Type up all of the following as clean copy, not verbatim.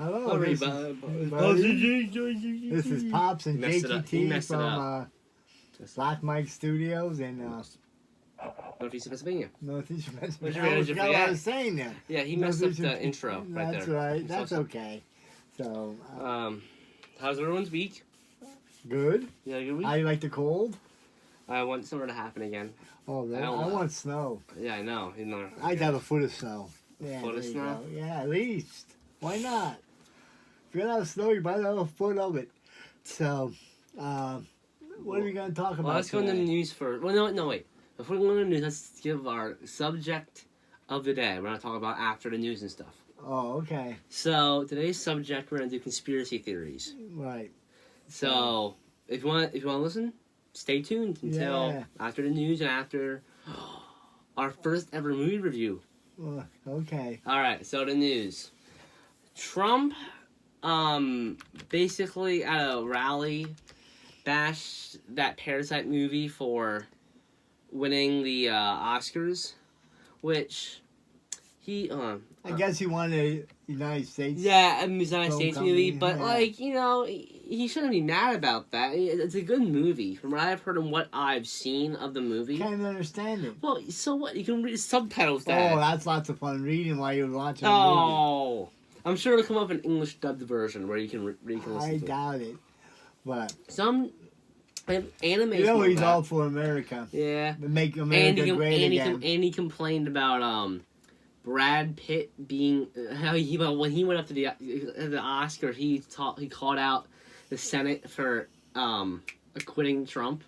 Hello, this is Pops and JakeyT from Black Mike Studios in Northeast Pennsylvania. Northeast What's Pennsylvania. your manager? I was saying that. Yeah, he messed up the intro right That's there. right. That's okay. So, how's everyone's week? good. You had a good week? How you like the cold? I want summer to happen again. Oh, really? I want snow. Yeah, I know. You know. I'd have a foot of snow. Yeah, Foot of there you snow? go. Yeah, at least. Why not? If you're gonna have snow, you might have a foot of it. So, what are we gonna talk about? Well, let's go into the today? news first. Well, no, wait. Before we go into the news, let's give our subject of the day. We're gonna talk about after the news and stuff. Oh, okay. So today's subject, we're gonna do conspiracy theories. Right. So if you want to listen, stay tuned until after the news and after our first ever movie review. Okay. All right. So the news. Trump, basically at a rally, bashed that Parasite movie for winning the Oscars, which he I guess he wanted a United States. yeah, a United States movie, but yeah. like he shouldn't be mad about that. It's a good movie from what I've heard and what I've seen of the movie. Can't even understand it. Well, so what? You can read subtitles. Dad. Oh, that's lots of fun reading while you're watching. Oh, I'm sure it'll come up in English dubbed version where you can listen I to doubt it, but some animation. you know like he's that. all for America. Yeah. Make America great again. And he complained about Brad Pitt being how when he went up to the Oscar, he called out the Senate for acquitting Trump.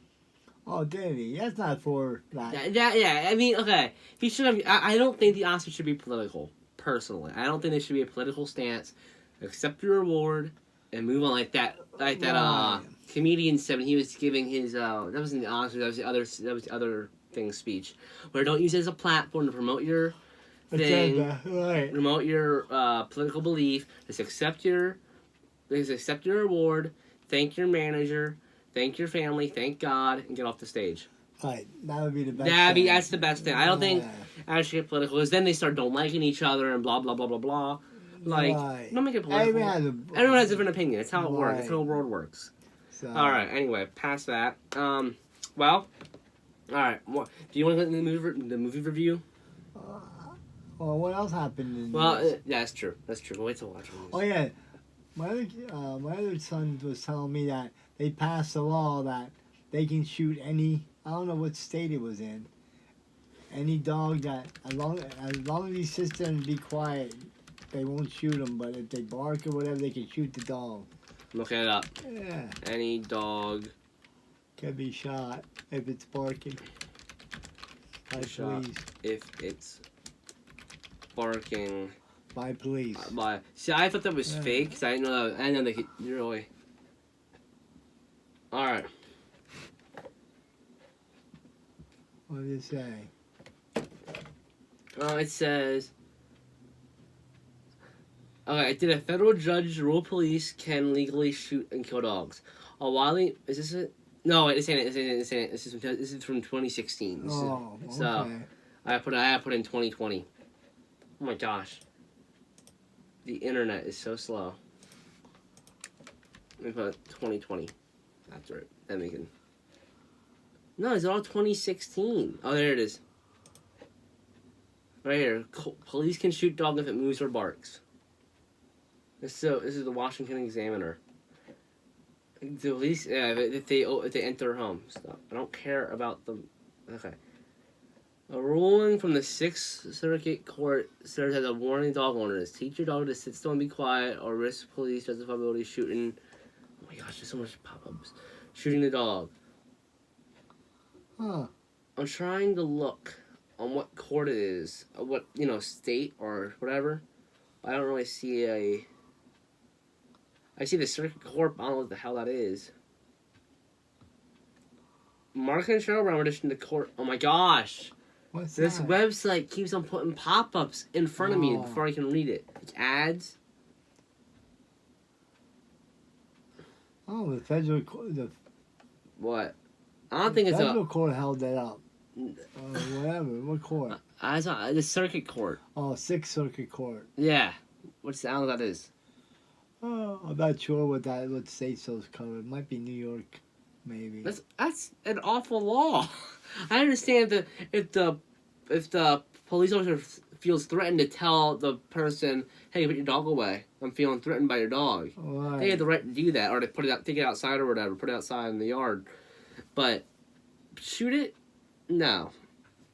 Oh, did he? That's not for that. Yeah. I mean, okay, he should have. I don't think the Oscar should be political. Personally, I don't think there should be a political stance. Accept your award and move on like that. Right. Comedian said when he was giving his that wasn't the Oscars, that was the other thing speech, where don't use it as a platform to promote your thing, Right. promote your political belief. Just accept your award. Thank your manager. Thank your family. Thank God, and get off the stage. Right. That would be the best. That's the best thing. I don't think I should get political because then they start don't liking each other and blah blah blah blah blah. Like, don't make it political. Everyone has a different opinion. It's how it works. It's how the world works. So, all right. Anyway, past that. Well, all right. What, do you want to go into the movie review? Well, what else happened? Yeah, that's true. That's true. We'll wait till watch the news. Oh yeah, my other son was telling me that they passed a law that they can shoot any. I don't know what state it was in. Any dog that as long as he sits there and be quiet, they won't shoot him. But if they bark or whatever, they can shoot the dog. I'm looking it up. Yeah. Any dog Can be shot if it's barking. By shot police. if it's barking. By police. See, I thought that was fake because I know that. I know they could really. All right. What did it say? It says. Okay, did a federal judge rule police can legally shoot and kill dogs? A widely is this it? No, wait, it's saying it. This is from 2016. Okay. So I put in 2020. Oh my gosh. The internet is so slow. Let me put 2020. That's right. Then we can. No, it's all 2016. Oh, there it is. Right here. Police can shoot dog if it moves or barks. This is the Washington Examiner. The police, if they enter a home. Stop. I don't care about the. Okay. A ruling from the Sixth Circuit Court serves as a warning to dog owners. Teach your dog to sit still and be quiet, or risk police justifiability shooting. Oh my gosh, there's so much pop-ups. Shooting the dog. Huh. I'm trying to look on what court it is, what state or whatever. I don't really see I see the circuit court. I don't know what the hell that is. Mark and Cheryl Brown auditioned to court. Oh my gosh. What's This that? website keeps on putting pop-ups in front of me before I can read it. It's ads. Oh, the federal court. What? I don't think it's federal court held that up. Whatever. What court? It's not the circuit court. Oh, Sixth Circuit Court. Yeah. What's the hell that is? Oh, I'm not sure what states those cover. It might be New York, maybe. That's an awful law. I understand that if the police officer feels threatened to tell the person, "Hey, put your dog away. I'm feeling threatened by your dog." Right. They have the right to do that, or to take it outside or whatever, put it outside in the yard. But shoot it? No,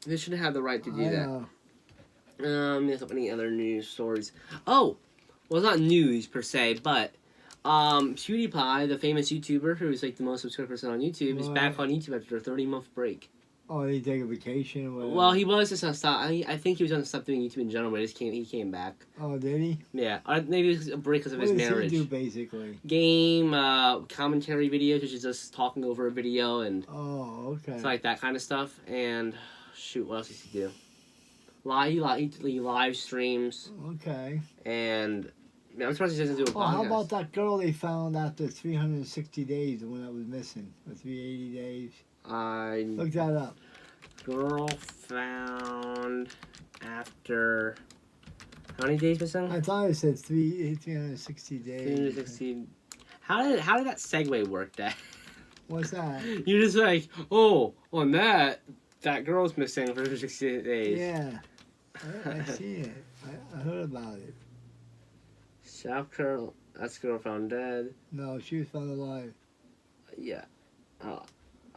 they shouldn't have the right to do that. There's not any other news stories. Oh, well, it's not news per se, but PewDiePie, the famous YouTuber who's like the most subscribed person on YouTube, is back on YouTube after a 30-month break. Oh, did he take a vacation or whatever? Well, he was just gonna stop. I think he was gonna stop doing YouTube in general, but he came back. Oh, did he? Yeah, or maybe it was a break because of his marriage. What does he do, basically? Game, commentary videos, which is just talking over a video and okay. it's like that kind of stuff. And shoot, what else does he do? He live streams. Okay. And I'm surprised he doesn't do a podcast. How about that girl they found after 360 days, the one that was missing, or 380 days? Look that up. Girl found after how many days missing? I thought it said 360 days. 360. How did that segue work, Dad? What's that? You're just like, oh, on that girl's missing for 360 days. Yeah, I see it. I heard about it. South Carolina. That's girl found dead. No, she was found alive. Yeah.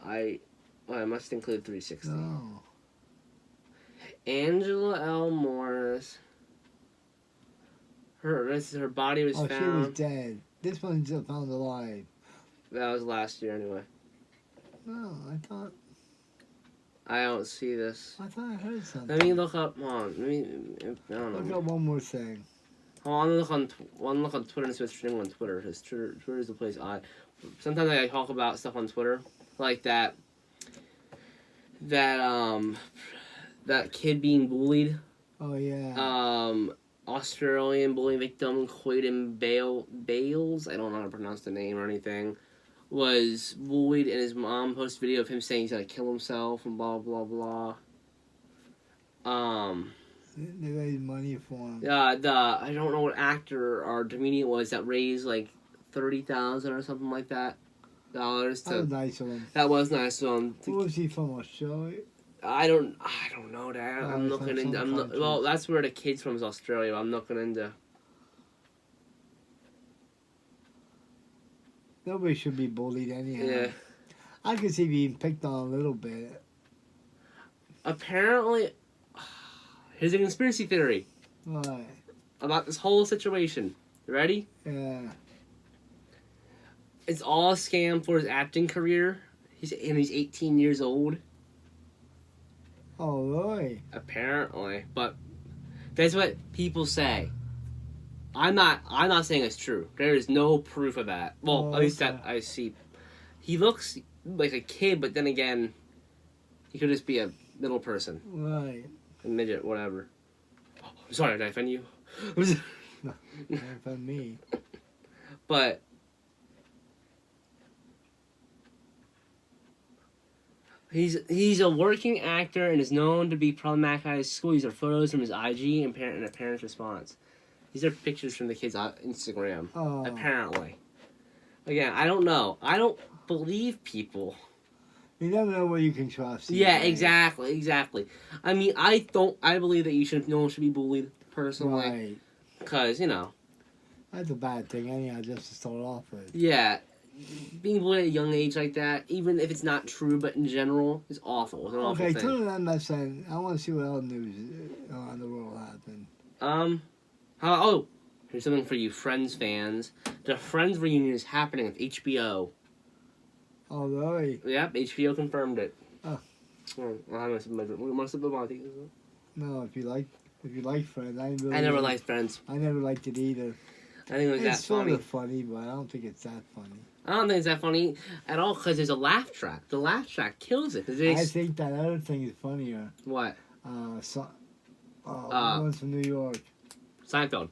I must include 360. No. Angela L. Morris. Her body was found. She was dead. This one's found alive. That was last year anyway. No, I thought. I don't see this. I thought I heard something. Let me look up. Hold on. I don't know. Look up one more thing. Hold on. Look on Twitter and switch streaming on Twitter. Because Twitter is the place sometimes I talk about stuff on Twitter. Like that kid being bullied. Oh yeah. Australian bullying victim Quaden Bales, I don't know how to pronounce the name or anything, was bullied, and his mom posted a video of him saying he's gonna kill himself and blah blah blah. They raised money for him. I don't know what actor or comedian it was that raised like $30,000 or something like that. Dollars to. That was nice of him. That was nice of him. Who was he from? Australia? I don't know, Dad. I'm looking into. Well, that's where the kid's from, is Australia. I'm looking into. Nobody should be bullied anyhow. Yeah. I could see being picked on a little bit. Apparently, here's a conspiracy theory. Right. About this whole situation. You ready? Yeah. It's all a scam for his acting career. He's 18 years old. Oh, really? Apparently, but that's what people say. I'm not saying it's true. There is no proof of that. Well, at least that I see. He looks like a kid, but then again, he could just be a middle person. Right. A midget, whatever. Oh, I'm sorry, did I offend you? No, not offend me. But he's a working actor and is known to be problematic at his school. These are photos from his IG and a parent's response. These are pictures from the kid's Instagram. Oh. Apparently. Again, I don't know. I don't believe people. You never know what you can trust. Yeah, exactly. I mean, I believe that no one should be bullied, personally. Right. Because, That's a bad thing anyhow, just to start off with. Yeah. Being bullied at a young age like that, even if it's not true, but in general, is awful. It's an awful thing. Okay, turn to MSN. I want to see what other news in the world happened. Here's something for you Friends fans. The Friends reunion is happening with HBO. Oh, really? Yep, HBO confirmed it. Oh. No, if you like Friends, I never liked Friends. I never liked it either. I think it was It's that funny. sort of funny, but I don't think it's that funny. I don't think it's that funny at all because there's a laugh track. The laugh track kills it. I think that other thing is funnier. What? One's from New York. Seinfeld.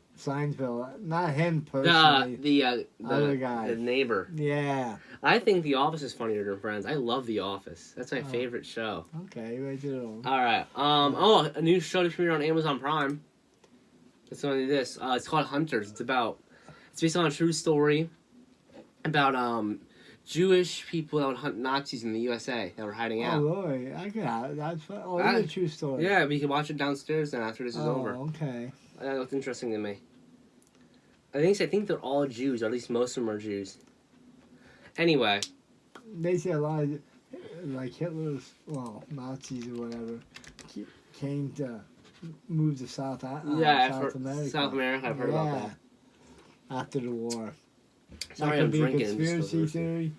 Not him personally. The other guy. The neighbor. Yeah. I think The Office is funnier than Friends. I love The Office. That's my favorite show. Okay, right there. Alright. A new show to premiere on Amazon Prime. It's only this. It's called Hunters. It's based on a true story about Jewish people that would hunt Nazis in the USA that were hiding out. Oh, really? I could have. That's fun. Oh, it's a true story. Yeah, we can watch it downstairs now after this is over. Oh, okay. That looked interesting to me. I think they're all Jews, or at least most of them are Jews. Anyway. They say a lot of, like Hitler's, Nazis or whatever, came to move to South America. South America, I've heard about that. After the war. Sorry, that I'm could be drinking. a conspiracy theory.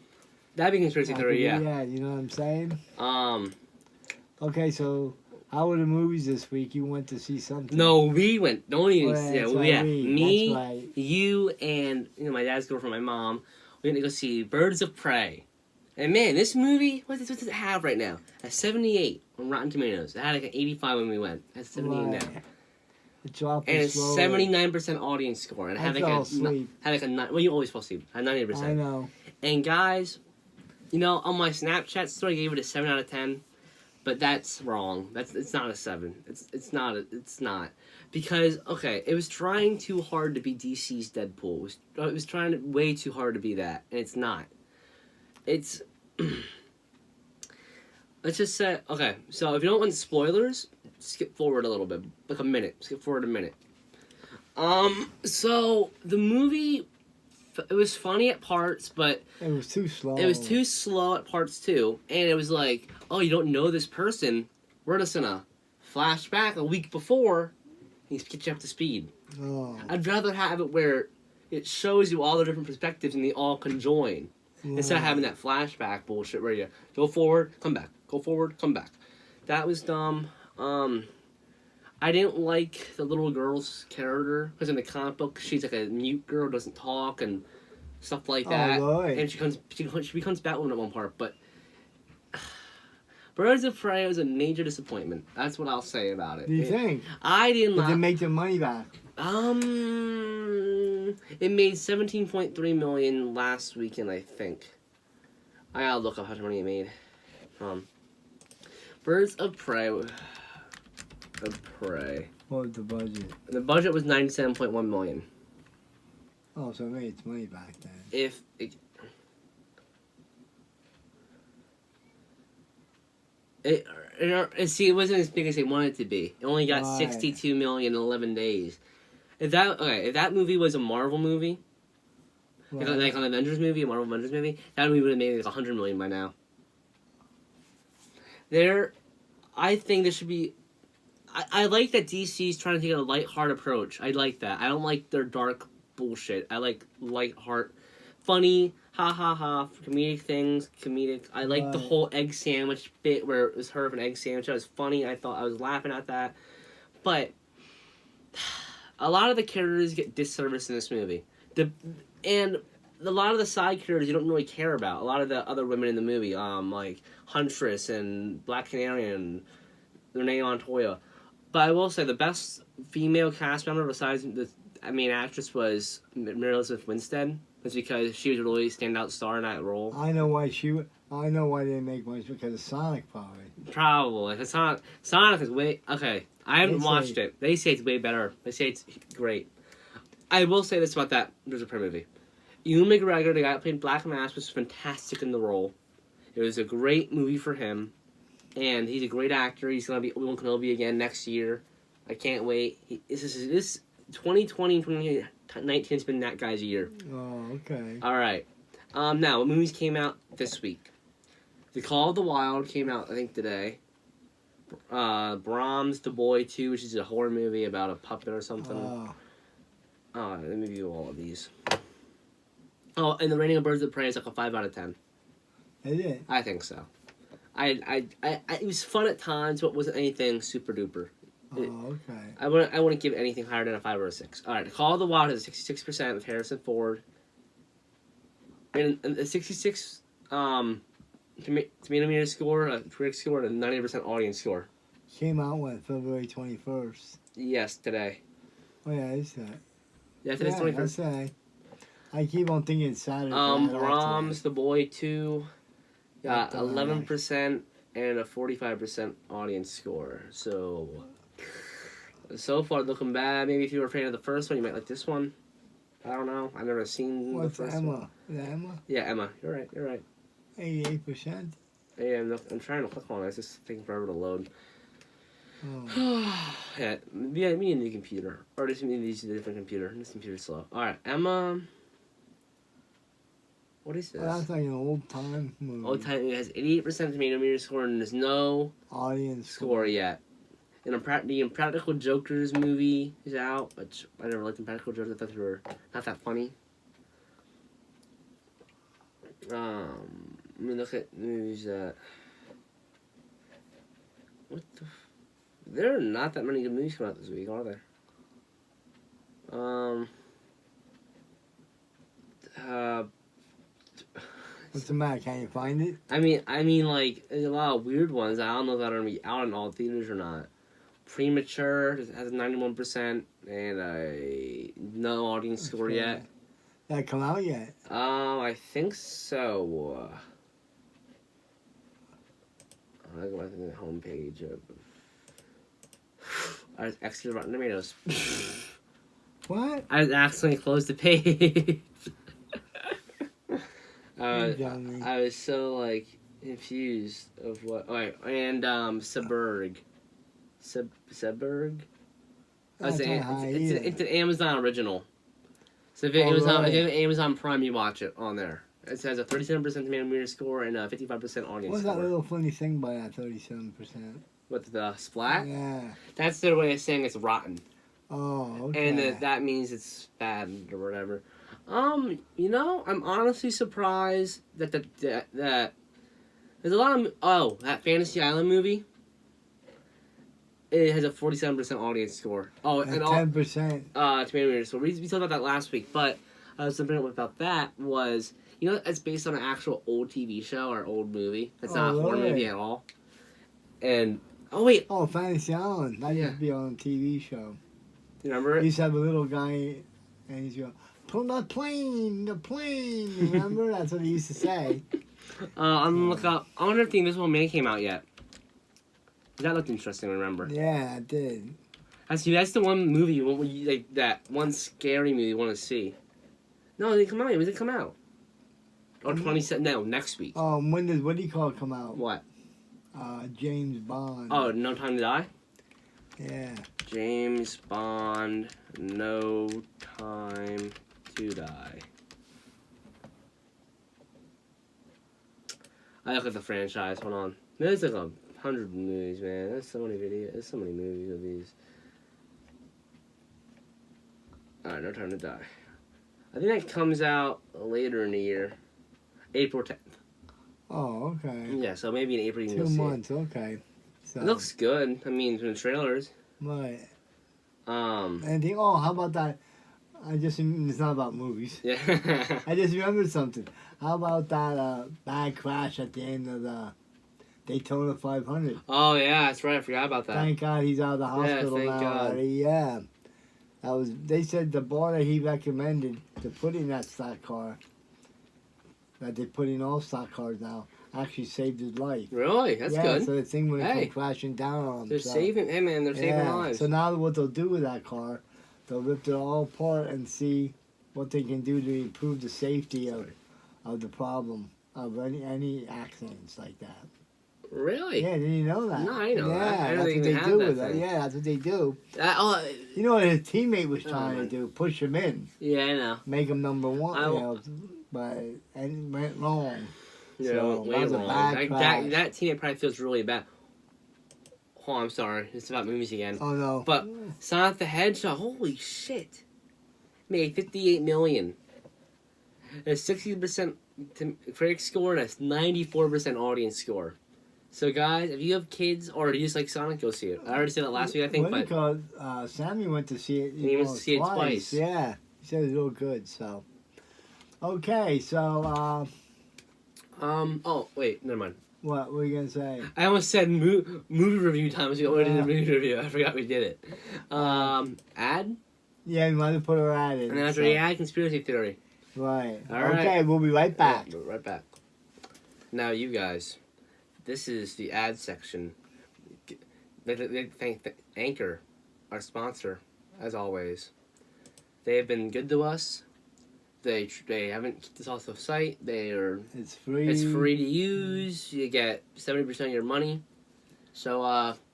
That'd be conspiracy theory, yeah. Yeah, you know what I'm saying? Okay, so how were the movies this week? You went to see something? No, we went. Don't even. Me, that's right. you, and my dad's girlfriend, my mom. We went to go see Birds of Prey. And man, this movie, what does it have right now? At 78 on Rotten Tomatoes. It had like an 85 when we went. At 78 now. It dropped and it's slowly. 79% audience score. And it had like a 9. Well, you always fall asleep. Had 90%. I know. And guys, on my Snapchat story, I gave it a 7 out of 10. But that's wrong. It's not a 7. It's not. Because, okay, it was trying too hard to be DC's Deadpool. It was trying way too hard to be that. And it's not. It's let's just say, okay, so if you don't want spoilers, skip forward a little bit, like a minute, skip forward a minute. So the movie, it was funny at parts, but it was too slow. It was too slow at parts too, and it was like, oh, you don't know this person, we're just in a flashback a week before, and he's get you up to speed. Oh. I'd rather have it where it shows you all the different perspectives and they all conjoin. Yeah. Instead of having that flashback bullshit where you go forward, come back, go forward, come back. That was dumb. I didn't like the little girl's character because in the comic book she's like a mute girl, doesn't talk and stuff like that. Oh, Lord. And she becomes Batwoman at one part. But Birds of Prey was a major disappointment. That's what I'll say about it. Do you think? I didn't. Did they make their money back? It made $17.3 million last weekend, I think. I gotta look up how much money it made. Birds of Prey. What was the budget? The budget was $97.1 million. Oh, so it made its money back then. It wasn't as big as they wanted it to be. It only got $62 million in 11 days. If that movie was a Marvel movie, like an Avengers movie, a Marvel Avengers movie, that movie would have made like $100 million by now. I think there should be. I like that DC's trying to take a lighthearted approach. I like that. I don't like their dark bullshit. I like lighthearted, funny, ha ha ha, comedic things. I like the whole egg sandwich bit where it was her with an egg sandwich. That was funny. I was laughing at that, but a lot of the characters get disservice in this movie. And a lot of the side characters you don't really care about. A lot of the other women in the movie, like Huntress and Black Canary and Renee Montoya. But I will say the best female cast member besides the main actress was Mary Elizabeth Winstead. It's because she was a really standout star in that role. I know why they didn't make much because of Sonic, probably. Probably. If Sonic is way... Okay, I haven't watched it. They say it's way better. They say it's great. I will say this about that There's a Prey movie. Ewan McGregor, the guy that played Black Mask, was fantastic in the role. It was a great movie for him. And he's a great actor. He's going to be Obi-Wan Kenobi again next year. I can't wait. This 2020 and 2019 has been that guy's year. Oh, okay. All right. Now, what movies came out this week? The Call of the Wild came out, I think, today. Brahms, The Boy 2, which is a horror movie about a puppet or something. Let me view all of these. Oh, and the rating of Birds of Prey is like a 5 out of 10. Is it? I think so. It was fun at times, but wasn't anything super duper. Okay. I wouldn't give anything higher than a 5 or a 6. All right, Call of the Wild has a 66% with Harrison Ford, and a 66 tomato score, a critic score, and a 90% audience score. Came out when February 21st. Yes, today. Oh yeah, it's that. Yeah, today's 21st. That's today. I keep on thinking it's Saturday. Brahms, The Boy 2, got 11% and a 45% audience score. So far looking bad. Maybe if you were a fan of the first one, you might like this one. I don't know. I've never seen What's the first Emma? one. Is that Emma? Yeah, Emma. You're right. 88%. Yeah, I'm trying to click on it. It's just taking forever to load. Oh. Yeah, we need a new computer. Or just need to use a different computer. This computer's slow. Alright, Emma. What is this? Well, that's like an old time movie. Old time. It has 88% tomato meter score and there's no Audience score yet. And the Impractical Jokers movie is out, which I never liked Impractical Jokers. I thought they were not that funny. Let me look at movies that. What the? There are not that many good movies coming out this week, are there? What's the matter? Can you find it? I mean, like there's a lot of weird ones. I don't know that are gonna be out in all theaters or not. Premature has 91% and no audience score yet. That come out yet? I think so. I'll go back to the homepage of. I just exited Rotten Tomatoes. What? I accidentally closed the page. I was so like confused of what. Oh, wait, and Suburg. Suburg. It's an Amazon original. So if you have Amazon Prime, you watch it on there. It has a 37% tomato meter score and a 55% audience What's score. that little funny thing by that 37%? With the splat? Yeah. That's their way of saying it's rotten. Oh, okay. And that means it's bad or whatever. I'm honestly surprised that that there's a lot of that Fantasy Island movie. It has a 47% audience score. Oh, and 10%. Tomato meter score. We talked about that last week, but something about that was it's based on an actual old TV show or old movie. It's not a horror movie at all. And wait. Oh, Fantasy Island. That used to be on a TV show. You remember it? He used to have a little guy, and he's going, "Pull the plane. You remember? That's what he used to say. I'm gonna look up. I wonder if the Invisible Man came out yet. That looked interesting. Remember? Yeah, it did. That's the one movie that one scary movie you want to see. No, it didn't come out yet. When did it come out? Or 27? No, next week. When does what do you call it come out? What? James Bond. Oh, No Time to Die. Yeah. James Bond, No Time to Die. I look at the franchise. Hold on. There's like 100 movies, man. There's so many videos. There's so many movies of these. Alright, No Time to Die. I think that comes out later in the year. April 10th. Oh, okay. Yeah, so maybe in April you can 2 see months, okay. So, it looks good. I mean, from the trailers. Right. Anything? Oh, how about that? It's not about movies. Yeah. I just remembered something. How about that bad crash at the end of the Daytona 500? Oh, yeah, that's right. I forgot about that. Thank God he's out of the hospital thank now. God. Yeah. They said the bar that he recommended to put in that stock car, that they put in all stock cars now, actually saved his life. Really? That's good. So the thing wouldn't come crashing down on him. They're saving him, man. They're saving lives. So now what they'll do with that car, they'll rip it all apart and see what they can do to improve the safety of the problem of any accidents like that. Really? Yeah, didn't you know that? No, I know that. I that's didn't what even they have do that with thing. it. Yeah, that's what they do. Oh, You know what his teammate was trying to do? Push him in. yeah, I know. Make him number one, but and went wrong. Yeah, So, way that was a wrong. bad crash. That teammate probably feels really bad. Oh, I'm sorry. It's about movies again. Oh, no. But Sonic the Hedgehog, holy shit. Made $58 million. A 60% critic score and a 94% audience score. So, guys, if you have kids or you just like Sonic, go see it. I already said that last week, I think. Sammy went to see it. He went to see it twice. Yeah. He said it was real good, so. Okay, so, oh, wait, never mind. what were you going to say? I almost said movie review times. We already did a movie review. I forgot we did it. Ad? Yeah, we might have put our ad in. And then after the ad, conspiracy theory. Right. All right. Okay, we'll be right back. Yeah, right back. Now, you guys, this is the ad section. They thank Anchor, our sponsor, as always. They have been good to us. They haven't kicked us off the site. It's free. It's free to use. You get 70% of your money. So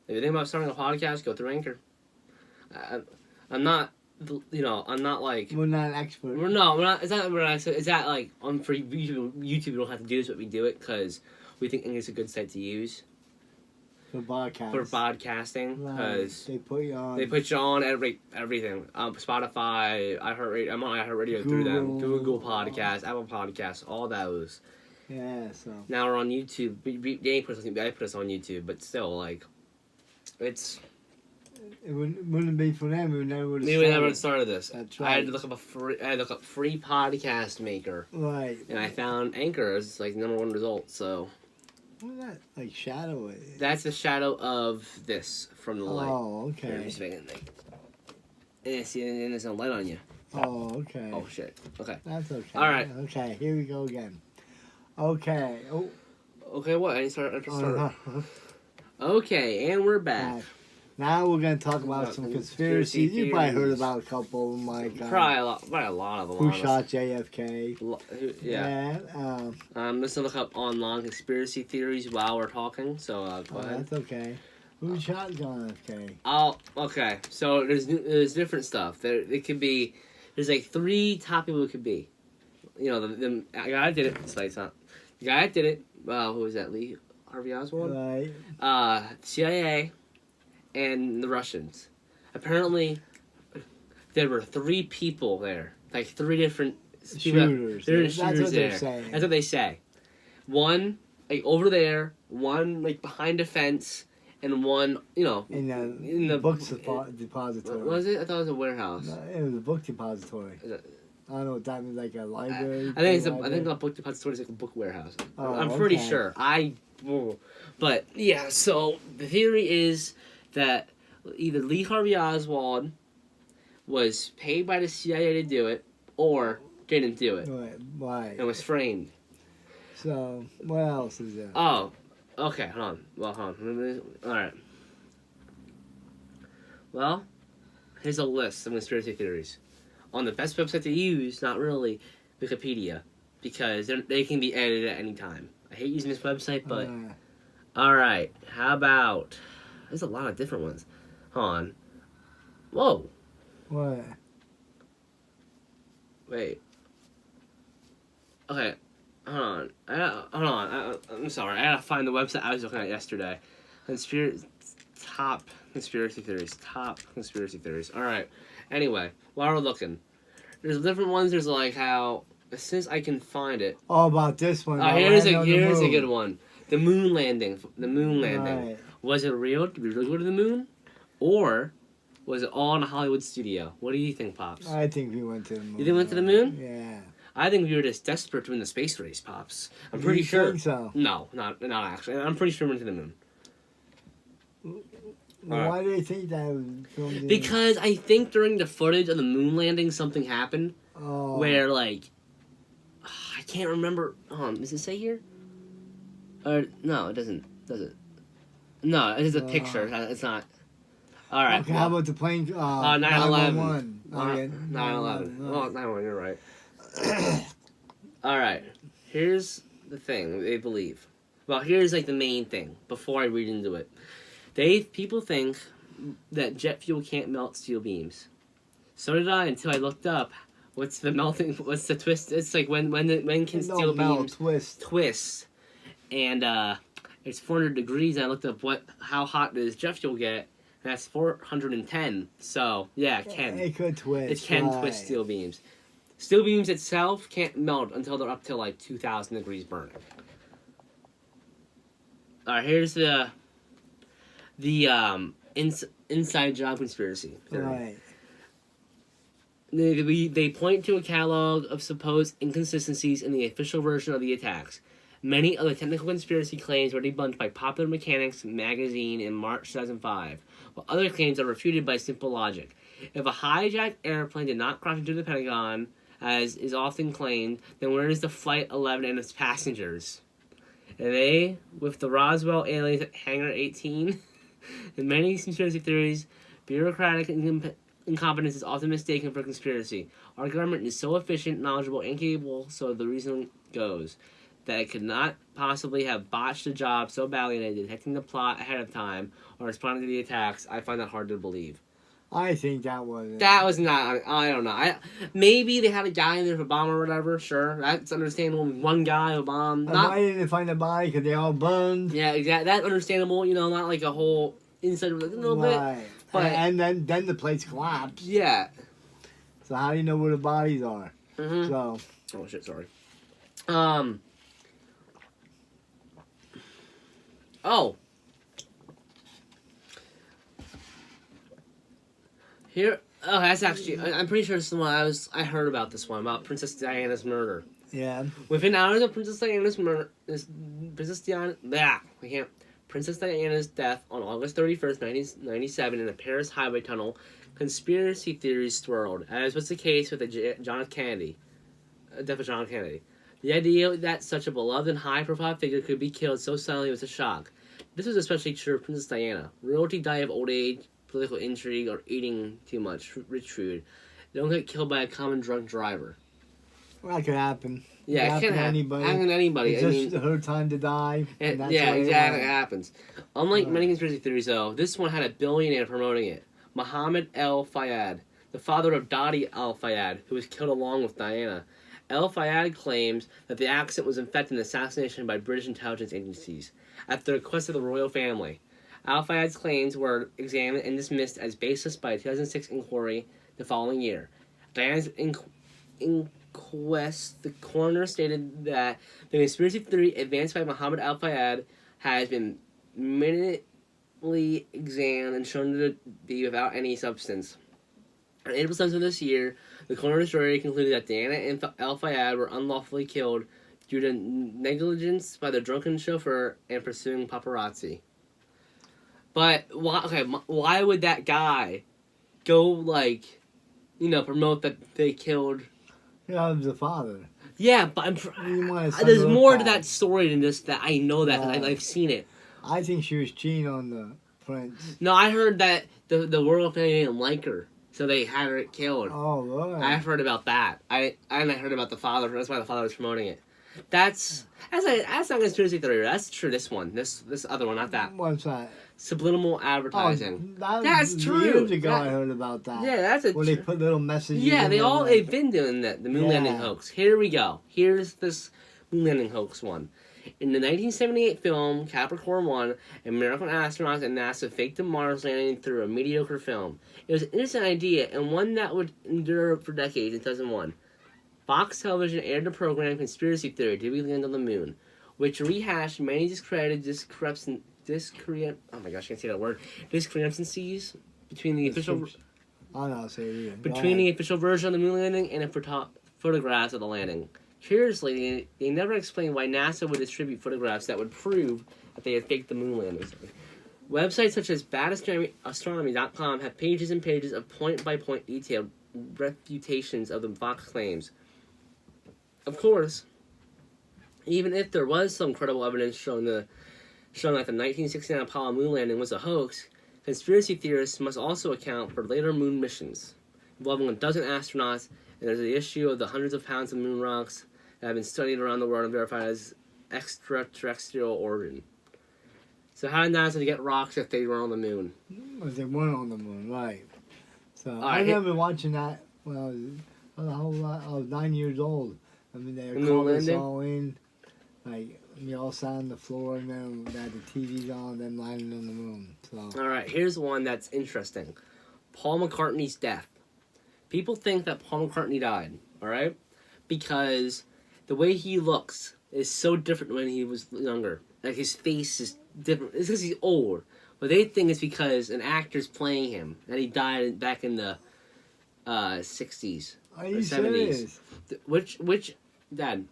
if you think about starting a podcast, go through Anchor. I'm not, I'm not like. We're not experts. We're not. It's not. It's that like on for YouTube. You don't have to do this, but we do it because we think Anchor's a good site to use For podcasting. Because they put you on. They put you on everything. Spotify, iHeartRadio. I'm on iHeartRadio through them. Google Podcasts, Apple Podcasts, all those. Yeah. So. Now we're on YouTube. They put us on YouTube, but still, like, it's. It wouldn't be for them. We never would have. We would never started this. That's right. I had to look up free podcast maker. Right. And I found Anchor as like #1 result. So. What is that? Like shadow? That's the shadow of this from the light. Oh, okay. Here, let me see if I can, like, see, and there's no light on you. Oh, okay. Oh shit. Okay. That's okay. All right. Okay, here we go again. Okay. Oh. Okay. What? I start. Okay, and we're back. Now we're gonna talk about some conspiracies. You probably heard about a couple of them, like probably a lot of them. Who shot JFK? Yeah. Let's look up online conspiracy theories while we're talking. So go ahead. That's okay. Who shot JFK? Okay. So there's different stuff. It could be. There's like 3 top people it could be. The guy that did it. It's not. The guy that did it. Who was that? Lee Harvey Oswald. Right. CIA. And the Russians. Apparently, there were 3 people there. Like 3 different shooters. There were That's shooters what there. they're saying. That's what they say. One, like, over there. One, like, behind a fence. And one, in the book depository. Was it? I thought it was a warehouse. No, it was a book depository. I don't know what that means, like a library. I think a book depository is like a book warehouse. Oh, I'm pretty okay. sure. But, yeah, so the theory is that either Lee Harvey Oswald was paid by the CIA to do it, or didn't do it. Why? And was framed. So, what else is there? Oh, okay, hold on. Well, hold on. Alright. Well, here's a list of conspiracy theories. On the best website to use, not really Wikipedia, because they can be edited at any time. I hate using this website, but... Alright, how about... There's a lot of different ones. Hold on. Whoa. What? Wait. Okay. Hold on. I'm sorry. I gotta find the website I was looking at yesterday. Top conspiracy theories. Alright. Anyway, while we're looking. There's different ones. There's like how... Since I can find it... Oh, about this one. Here's a good one. The moon landing. Right. Was it real? Did we really go to the moon? Or was it all in a Hollywood studio? What do you think, Pops? I think we went to the moon. You think we went to the moon? Yeah. I think we were just desperate to win the space race, Pops. I'm pretty sure. Think so? No, not actually. I'm pretty sure we went to the moon. Why do they think that was filmed? Because I think during the footage of the moon landing, something happened where, like, I can't remember. Does it say here? Or no, it doesn't. Does it? No, it is a picture. It's not. All right. Okay, how about the plane? 9/11. 9/11. 9/11. Well, 9/11. You're right. All right. Here's the thing they believe. Well, here's like the main thing. Before I read into it, people think that jet fuel can't melt steel beams. So did I until I looked up. What's the twist? It's like when can steel beams twist? And it's 400 degrees. And I looked up how hot does jet fuel get? And that's 410. So yeah, it can. It could twist. It can twist steel beams. Steel beams itself can't melt until they're up to like 2,000 degrees burning. All right, here's the inside job conspiracy theory. Right. They point to a catalog of supposed inconsistencies in the official version of the attacks. Many of the technical conspiracy claims were debunked by Popular Mechanics magazine in March 2005, while other claims are refuted by simple logic. If a hijacked airplane did not crash into the Pentagon, as is often claimed, then where is the Flight 11 and its passengers? Are they with the Roswell aliens at Hangar 18? In many conspiracy theories, bureaucratic incompetence is often mistaken for conspiracy. Our government is so efficient, knowledgeable, and capable, so the reason goes, that it could not possibly have botched the job so badly in detecting the plot ahead of time or responding to the attacks. I find that hard to believe. I think that was it. That was not. I don't know. Maybe they had a guy in there for bomb or whatever. Sure, that's understandable. One guy who bombed. Why didn't they find the body? Because they all burned. Yeah, exactly. That's understandable. You know, not like a whole inside of a little bit. But and then the place collapsed. Yeah. So how do you know where the bodies are? Mm-hmm. So. Oh shit! Sorry. Oh. Here. Oh, that's actually. I'm pretty sure this is the one I heard about. This one about Princess Diana's murder. Yeah. Within hours of Princess Diana's murder, Princess Diana's death on August 31st, 1997, in a Paris highway tunnel, conspiracy theories swirled, as was the case with the death of John Kennedy. The idea that such a beloved and high-profile figure could be killed so suddenly was a shock. This was especially true of Princess Diana. Royalty die of old age, political intrigue, or eating too much rich food. They don't get killed by a common drunk driver. Well, that could happen. Yeah, it can happen. Anybody. Happen to anybody. It's just her time to die. Yeah, exactly. It happens. Unlike many conspiracy theories, though, this one had a billionaire promoting it. Mohammed El Fayed, the father of Dadi El Fayed, who was killed along with Diana. El Fayed claims that the accident was in fact an assassination by British intelligence agencies, at the request of the royal family. Al Fayed's claims were examined and dismissed as baseless by a 2006 inquiry the following year. Diana's inquest, the coroner stated that the conspiracy theory advanced by Mohammed Al Fayed has been minutely examined and shown to be without any substance. On April 7th of this year, the coroner's jury concluded that Diana and Al Fayed were unlawfully killed due to negligence by the drunken chauffeur and pursuing paparazzi. But why would that guy go promote that they killed? Yeah, it was the father. Yeah, but there's more to that story than just that. I know that because I've seen it. I think she was cheating on the prince. No, I heard that the royal family didn't like her, so they had her killed. Oh, right. I've heard about that. I heard about the father. That's why the father was promoting it. That's not conspiracy theory. That's true. This other one, not that. What's that? Subliminal advertising. Oh, that's true. Years ago, I heard about that. Yeah, that's a. When they put little messages. Yeah, in they've been doing that. The moon landing hoax. Here we go. Here's this moon landing hoax one. In the 1978 film Capricorn 1, American astronauts and NASA faked the Mars landing through a mediocre film. It was an innocent idea and one that would endure for decades in 2001. Fox Television aired the program Conspiracy Theory: Did We Land on the Moon?, which rehashed many discredited discrepancies between the official the official version of the moon landing and the photographs of the landing. Curiously, they never explained why NASA would distribute photographs that would prove that they had faked the moon landings. Websites such as badastronomy.com have pages and pages of point-by-point detailed refutations of the Fox claims. Of course, even if there was some credible evidence showing that the 1969 Apollo moon landing was a hoax, conspiracy theorists must also account for later moon missions involving a dozen astronauts, and there's the issue of the hundreds of pounds of moon rocks that have been studied around the world and verified as extraterrestrial origin. So how did NASA get rocks if they were on the moon? Well, they weren't on the moon, right. So I remember watching that when I was 9 years old. I mean, they called us all in, we all sat on the floor, and then they had the TVs on, them landing on the moon. So. All right, here's one that's interesting. Paul McCartney's death. People think that Paul McCartney died, all right? Because the way he looks is so different when he was younger. Like, his face is different. It's because he's old. But they think it's because an actor's playing him, and he died back in the 60s or 70s. Serious? Which, Dad,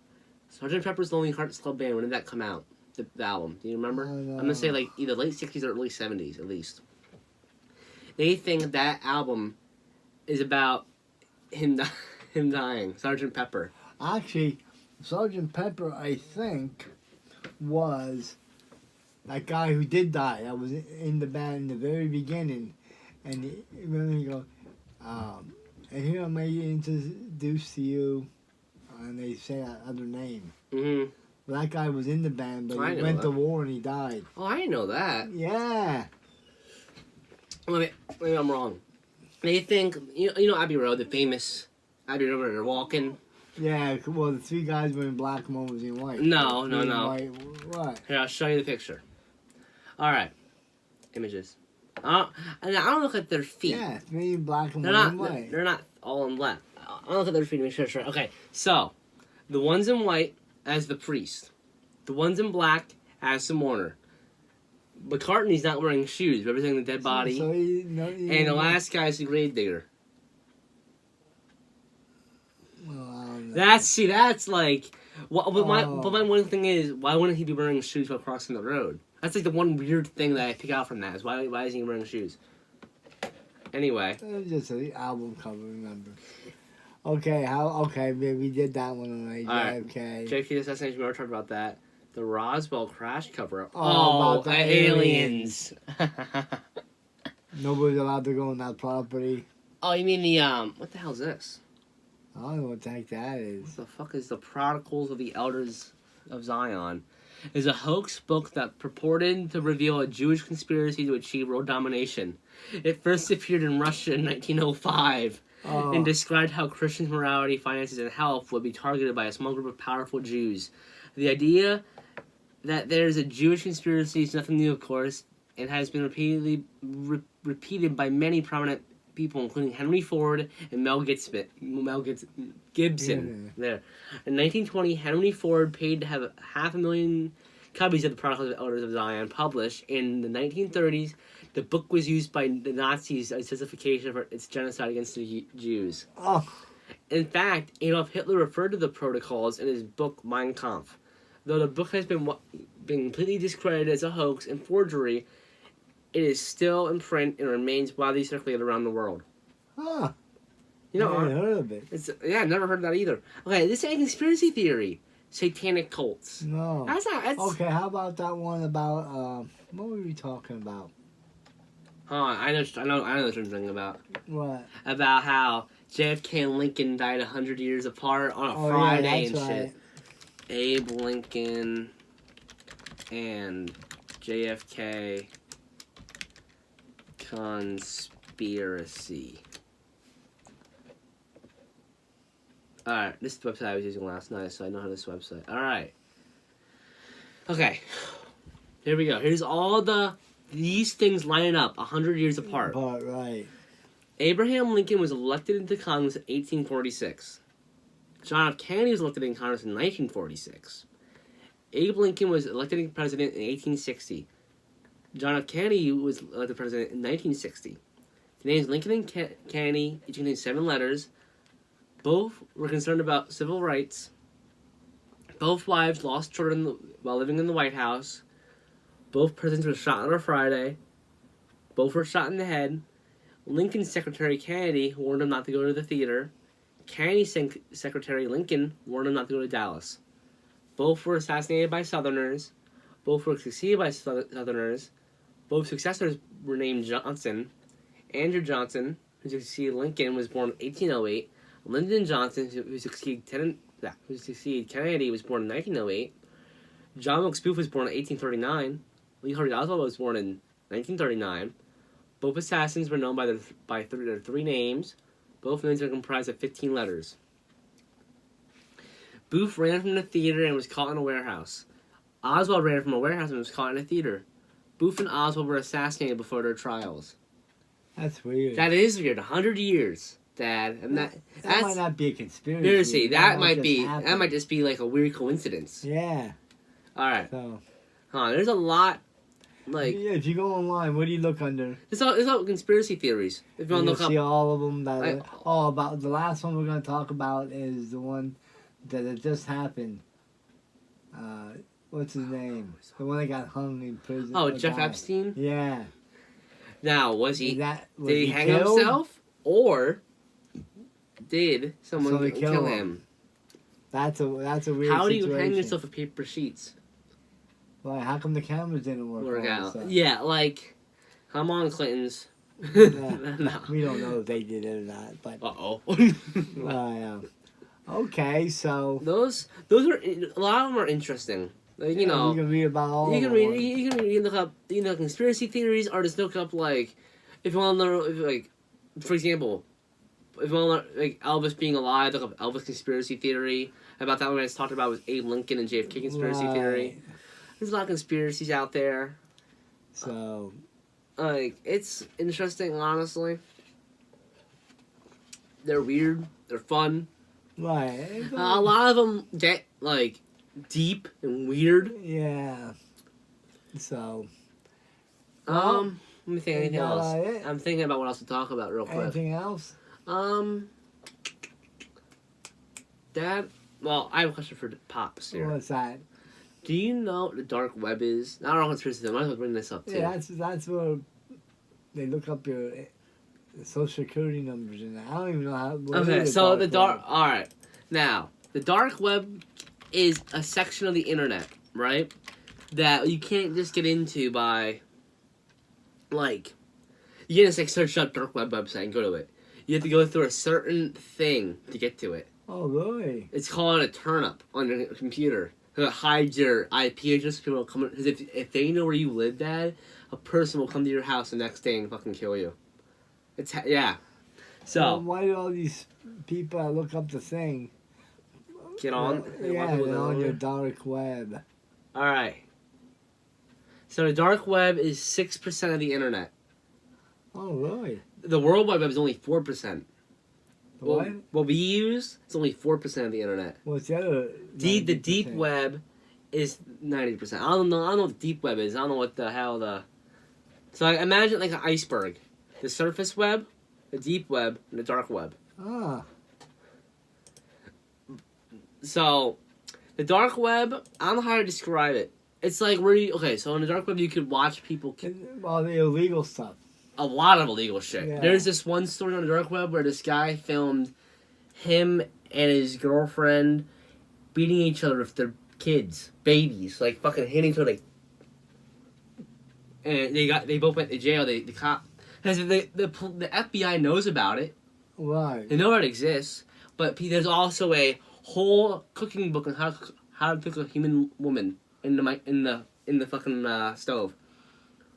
Sgt. Pepper's Lonely Hearts Club Band, when did that come out? The album. Do you remember? I'm going to say, either late 60s or early 70s, at least. They think that album is about him dying, Sgt. Pepper. Actually, Sgt. Pepper, I think, was that guy who did die. That was in the band in the very beginning, and he goes, And here I may introduce to you, and they say that other name. Mm-hmm. That guy was in the band, but I he know went to that. war and he died. Oh, I didn't know that. Yeah. Maybe I'm wrong. They think you know Abbey Road, the famous Abbey Road where they're walking. Yeah, well, the three guys were in black and one was in white. No. White, what? Here, I'll show you the picture. All right, images. And I don't look at their feet. Yeah, three in black and They're one not. in white. They're not all in black. I'll look at their feet and make sure it's right. Okay, so the ones in white as the priest, the ones in black as the mourner. McCartney's not wearing shoes, representing the dead body, So and the last guy's the grave digger. That's like. But my one thing is, why wouldn't he be wearing shoes while crossing the road? That's like the one weird thing that I pick out from that is why isn't he wearing shoes? Anyway. It was just an album cover, remember. Okay, we did that one already. Alright. Okay. JakeyT Assassination, we already talked about that. The Roswell crash cover-up. About the aliens. Nobody's allowed to go on that property. Oh, you mean the, what the hell is this? I don't know what the heck that is. What the fuck is the Prodigals of the Elders of Zion? Is a hoax book that purported to reveal a Jewish conspiracy to achieve world domination. It first appeared in Russia in 1905 and described how Christians' morality, finances, and health would be targeted by a small group of powerful Jews. The idea that there's a Jewish conspiracy is nothing new, of course, and has been repeatedly repeated by many prominent people, including Henry Ford and Mel Gibson. There. In 1920, Henry Ford paid to have 500,000 copies of the Prodigals of the Elders of Zion published. In the 1930s, the book was used by the Nazis as justification for its genocide against the Jews. Oh. In fact, Adolf Hitler referred to the Prodigals in his book Mein Kampf. Though the book has been completely discredited as a hoax and forgery, it is still in print and remains widely circulated around the world. Huh. You know, I never heard of it. I've never heard that either. Okay, this ain't a conspiracy theory. Satanic cults. No. That's Okay, how about that one about, what were we talking about? I know what you're talking about. What? About how JFK and Lincoln died 100 years apart on a Friday and shit. Right. Abe Lincoln and JFK conspiracy. Alright, this is the website I was using last night, so I know how this website. Alright. Okay. Here we go. Here's all these things lining up 100 years apart. Right. Abraham Lincoln was elected into Congress in 1846. John F. Kennedy was elected in Congress in 1946. Abe Lincoln was elected president in 1860. John F. Kennedy was elected president in 1960. The names Lincoln and Kennedy each contain 7 letters. Both were concerned about civil rights. Both wives lost children while living in the White House. Both presidents were shot on a Friday. Both were shot in the head. Lincoln's secretary Kennedy warned him not to go to the theater. Kennedy's secretary Lincoln warned him not to go to Dallas. Both were assassinated by Southerners. Both were succeeded by Southerners. Both successors were named Johnson. Andrew Johnson, who succeeded Lincoln, was born in 1808. Lyndon Johnson, who succeeded Kennedy, was born in 1908. John Wilkes Booth was born in 1839. Lee Harvey Oswald was born in 1939. Both assassins were known by their 3 names. Both names are comprised of 15 letters. Booth ran from the theater and was caught in a warehouse. Oswald ran from a warehouse and was caught in a theater. Booth and Oswald were assassinated before their trials. That's weird. That is weird. 100 years, Dad. And that might not be a conspiracy. That might just be like a weird coincidence. Yeah. Alright. So. There's a lot. Like, yeah, if you go online, what do you look under? It's all conspiracy theories. If you want to look up, see all of them. About the last one we're going to talk about is the one that it just happened. What's his name? The one that got hung in prison. Oh, Jeff Epstein? Yeah. Now, did he hang killed? himself? Or did someone kill him? That's a weird situation. How do you hang yourself with paper sheets? Well, how come the cameras didn't work out? Yeah, like, come on, Clintons. No. We don't know if they did it or not, but Uh-oh. okay, so those are a lot of them are interesting. Like, you know, you can read about all. you of can them. read. You can look up, you know, conspiracy theories, or just look up like, if you want to know, like, for example, if you want to like Elvis being alive, look up Elvis conspiracy theory. About that one I just talked about was Abe Lincoln and JFK conspiracy theory. There's a lot of conspiracies out there. So, Like, it's interesting, honestly. They're weird. They're fun. right. A lot of them get like deep and weird. Yeah. So, Let me think. Anything that else? it? I'm thinking about what else to talk about real quick. anything else? Dad. Well, I have a question for the Pops here. What's that? Do you know what the dark web is? I don't know what conspiracy theory. I might as well bring this up too. Yeah, that's where they look up your social security numbers and I don't even know how. what Okay, is so the dark. web? All right, now the dark web is a section of the internet, right? That you can't just get into by, like, you can't just like search up dark web website and go to it. You have to go through a certain thing to get to it. Oh, really? It's called a turnup on your computer. It hides your IP address. People will come because if they know where you live, Dad, a person will come to your house the next day and fucking kill you. It's yeah. So Well, why do all these people that look up the thing? get on. Yeah, they're on your dark web. All right. So the dark web is 6% of the internet. Oh, really? The World Wide Web is only 4%. What? What we use is only 4% of the internet. What's the other? The deep 90%? web is 90%. I don't know what the deep web is. I don't know what the hell the. So I imagine like an iceberg. The surface web, the deep web, and the dark web. Ah, So, the dark web, I don't know how to describe it. It's like where you, okay, so on the dark web you could watch people, all the illegal stuff. a lot of illegal shit. Yeah. There's this one story on the dark web where this guy filmed him and his girlfriend beating each other with their kids, babies, like fucking hitting each other, like, and they both went to jail. The cop, because the FBI knows about it. Right. They know it exists, but there's also a whole cooking book on how to cook a human woman in the fucking stove.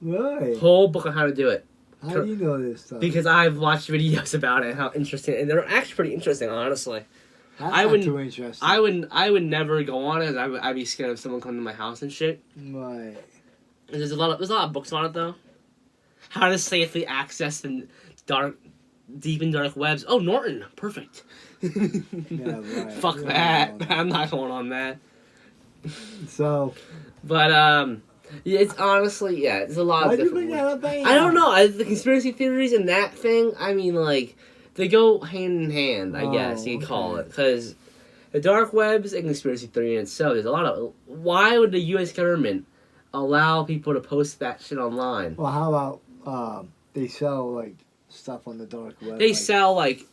Right. Whole book on how to do it. How do you know this stuff? Because I've watched videos about it, how interesting, and they're actually pretty interesting, honestly. That's I not wouldn't- too interesting. I would never go on it. I'd be scared of someone coming to my house and shit. Right. And there's a lot of books on it though. How to safely access the deep and dark webs. Oh, Norton, perfect. Yeah, right. Fuck Yeah, that. no. I'm not going on that. So, But yeah, it's honestly it's a lot why'd of you bring different. that up? I don't know. The conspiracy theories and that thing. I mean, like they go hand in hand. I guess you could call okay. it, because the dark web's a conspiracy theory in itself. There's a lot of. Why would the U.S. government allow people to post that shit online? Well, how about they sell like stuff on the dark web? They like, sell like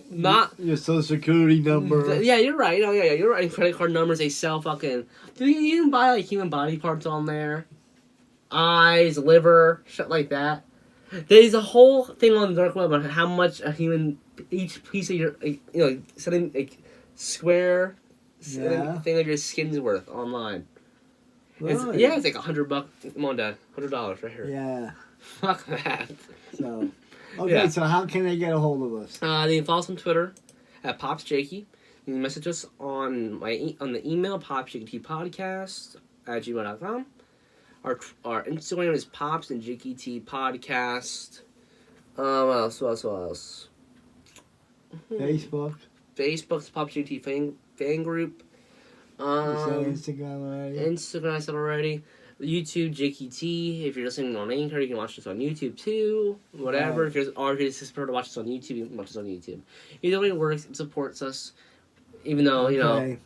not. your social security number. Yeah, you're right. Oh, yeah, you're right. Credit card numbers. They sell fucking. Do you even buy like human body parts on there? Eyes, liver, shit like that. There's a whole thing on the dark web on how much each piece of your, something like square Yeah. thing of your skin's worth online. Right. It's like $100. Come on, Dad, $100 right here. Yeah. Fuck that. So, okay. Yeah. So how can they get a hold of us? They can follow us on Twitter at Pops&JakeyT. You can message us on on the email Pops&JakeyT Podcast at gmail.com. Our Instagram is Pops&JakeyT Podcast. What else? Facebook. Facebook's Pops&JakeyT fan group. You said Instagram already. Instagram I said already. YouTube JakeyT. If you're listening on Anchor, you can watch this on YouTube too. Whatever. Right. If you just prefer to watch this on YouTube, you can watch this on YouTube. Either way it works. It supports us. Even though, Okay.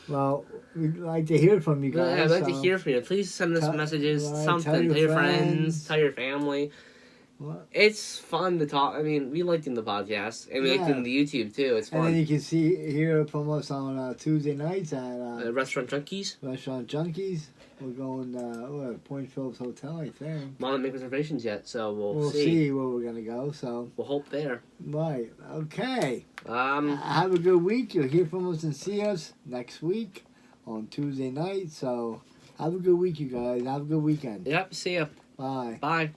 Well, we'd like to hear from you guys. I'd like to so hear from you. Please send us messages. right, Something. tell your Tell your friends. friends. Tell your family. What? It's fun to talk. I mean, we like doing the podcast, and we like doing the YouTube too. It's And then fun. you can hear from us on Tuesday nights at Restaurant Junkies. Restaurant Junkies. We're going Point Phillips Hotel, I think. Mom didn't make reservations yet, so we'll see where we're gonna go. So we'll hope there. right, okay. Have a good week. You'll hear from us and see us next week on Tuesday night. So have a good week, you guys. Have a good weekend. Yep. See ya. Bye. Bye.